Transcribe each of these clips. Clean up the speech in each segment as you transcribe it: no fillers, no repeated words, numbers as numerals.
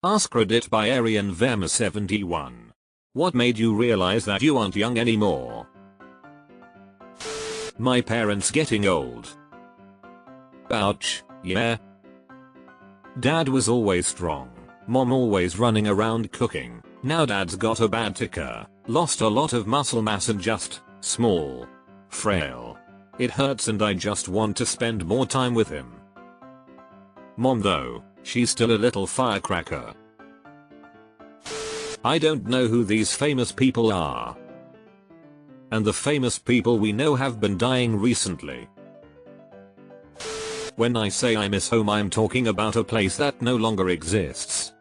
AskReddit by Arian Verma 71. What made you realize that you aren't young anymore? My parents getting old. Ouch, yeah. Dad was always strong, mom always running around cooking. Now dad's got a bad ticker, lost a lot of muscle mass and just small, frail. It hurts and I just want to spend more time with him. Mom though, she's still a little firecracker. I don't know who these famous people are. And the famous people we know have been dying recently. When I say I miss home, I'm talking about a place that no longer exists.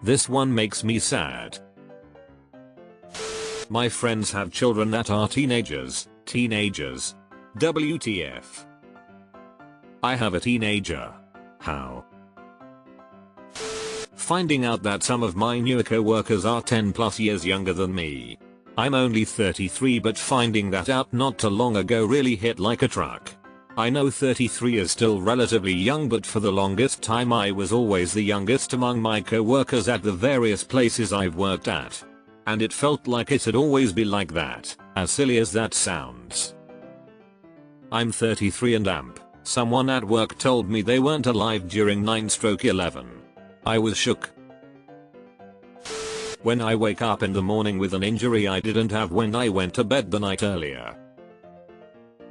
This one makes me sad. My friends have children that are teenagers. WTF. I have a teenager. How? Finding out that some of my newer co-workers are 10 plus years younger than me. I'm only 33, but finding that out not too long ago really hit like a truck. I know 33 is still relatively young, but for the longest time I was always the youngest among my co-workers at the various places I've worked at. And it felt like it'd always be like that, as silly as that sounds. I'm 33 and someone at work told me they weren't alive during 9/11. I was shook. When I wake up in the morning with an injury I didn't have when I went to bed the night earlier.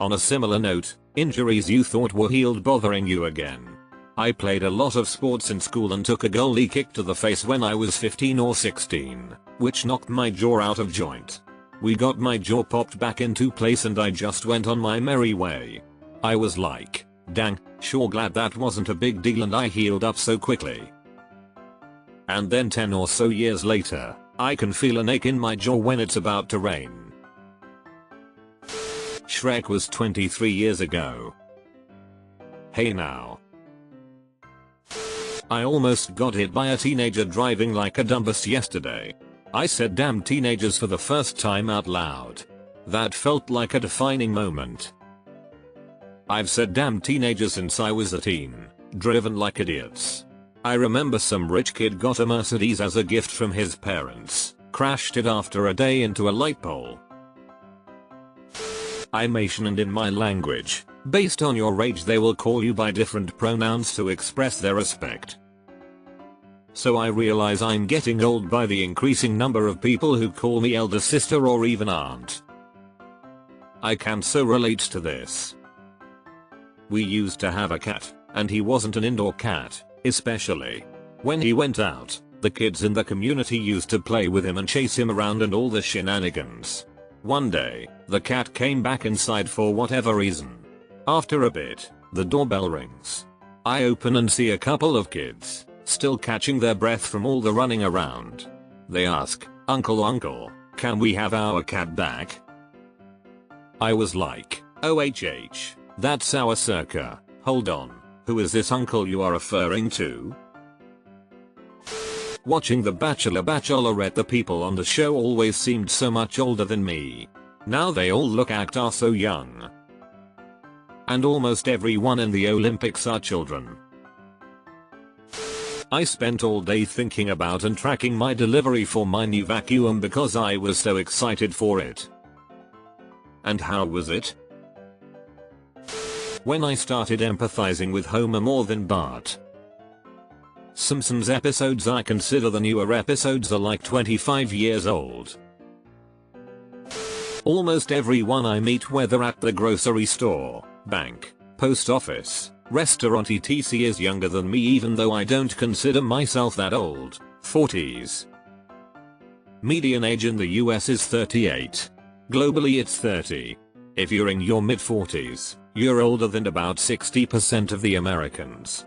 On a similar note, injuries you thought were healed bothering you again. I played a lot of sports in school and took a goalie kick to the face when I was 15 or 16, which knocked my jaw out of joint. We got my jaw popped back into place and I just went on my merry way. I was like, dang, sure glad that wasn't a big deal and I healed up so quickly. And then 10 or so years later, I can feel an ache in my jaw when it's about to rain. Shrek was 23 years ago. Hey now. I almost got hit by a teenager driving like a dumbass yesterday. I said damn teenagers for the first time out loud. That felt like a defining moment. I've said damn teenagers since I was a teen, driven like idiots. I remember some rich kid got a Mercedes as a gift from his parents, crashed it after a day into a light pole. I'm Asian and in my language, based on your age they will call you by different pronouns to express their respect. So I realize I'm getting old by the increasing number of people who call me elder sister or even aunt. I can so relate to this. We used to have a cat, and he wasn't an indoor cat, especially when he went out. The kids in the community used to play with him and chase him around and all the shenanigans. One day, the cat came back inside for whatever reason. After a bit, the doorbell rings. I open and see a couple of kids, still catching their breath from all the running around. They ask, Uncle, can we have our cat back? I was like, OHH, that's our Circa, hold on, who is this uncle you are referring to? Watching The Bachelorette, the people on the show always seemed so much older than me. Now they all act are so young. And almost everyone in the Olympics are children. I spent all day thinking about and tracking my delivery for my new vacuum because I was so excited for it. And how was it? When I started empathizing with Homer more than Bart. Simpsons episodes I consider the newer episodes are like 25 years old. Almost everyone I meet, whether at the grocery store, bank, post office, restaurant etc, is younger than me, even though I don't consider myself that old, 40s. Median age in the US is 38. Globally it's 30. If you're in your mid 40s, you're older than about 60% of the Americans.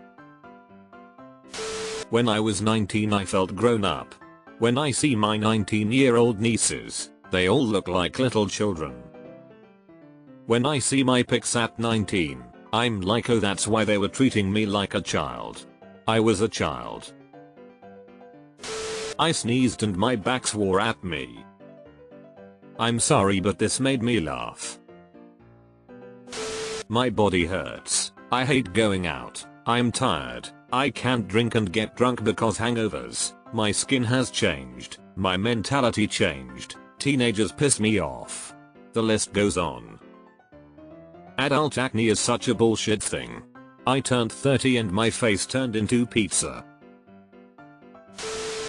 When I was 19 I felt grown up. When I see my 19-year-old nieces, they all look like little children. When I see my pics at 19, I'm like, oh, that's why they were treating me like a child. I was a child. I sneezed and my back swore at me. I'm sorry, but this made me laugh. My body hurts. I hate going out. I'm tired. I can't drink and get drunk because hangovers. My skin has changed. My mentality changed. Teenagers piss me off. The list goes on. Adult acne is such a bullshit thing. I turned 30 and my face turned into pizza.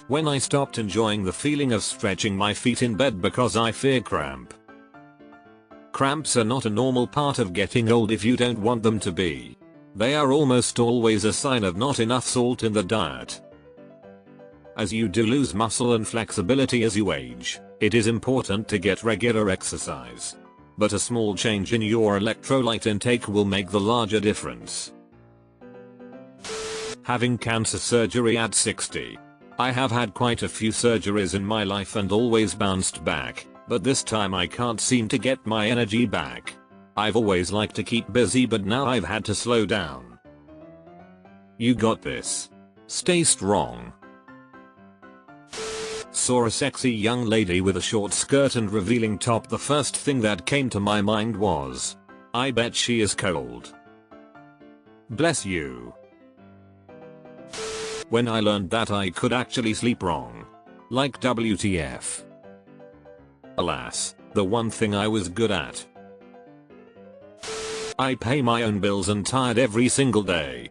When I stopped enjoying the feeling of stretching my feet in bed because I fear cramp. Cramps are not a normal part of getting old if you don't want them to be. They are almost always a sign of not enough salt in the diet. As you do lose muscle and flexibility as you age, it is important to get regular exercise. But a small change in your electrolyte intake will make the larger difference. Having cancer surgery at 60. I have had quite a few surgeries in my life and always bounced back, but this time I can't seem to get my energy back. I've always liked to keep busy, but now I've had to slow down. You got this. Stay strong. Saw a sexy young lady with a short skirt and revealing top. The first thing that came to my mind was, I bet she is cold. Bless you. When I learned that I could actually sleep wrong. Like WTF. Alas, the one thing I was good at. I pay my own bills and tired every single day.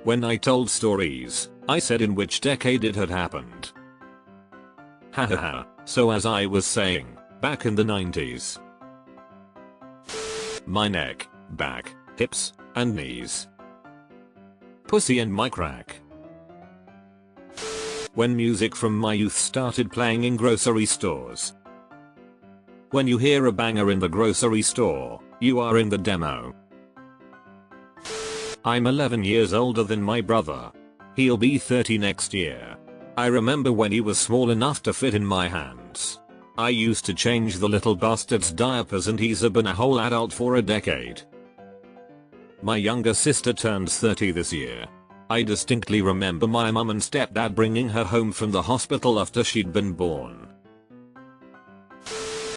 When I told stories, I said in which decade it had happened. Hahaha, so as I was saying, back in the 90s. My neck, back, hips, and knees. Pussy and my crack. When music from my youth started playing in grocery stores. When you hear a banger in the grocery store, you are in the demo. I'm 11 years older than my brother. He'll be 30 next year. I remember when he was small enough to fit in my hands. I used to change the little bastard's diapers and he's been a whole adult for a decade. My younger sister turns 30 this year. I distinctly remember my mum and stepdad bringing her home from the hospital after she'd been born.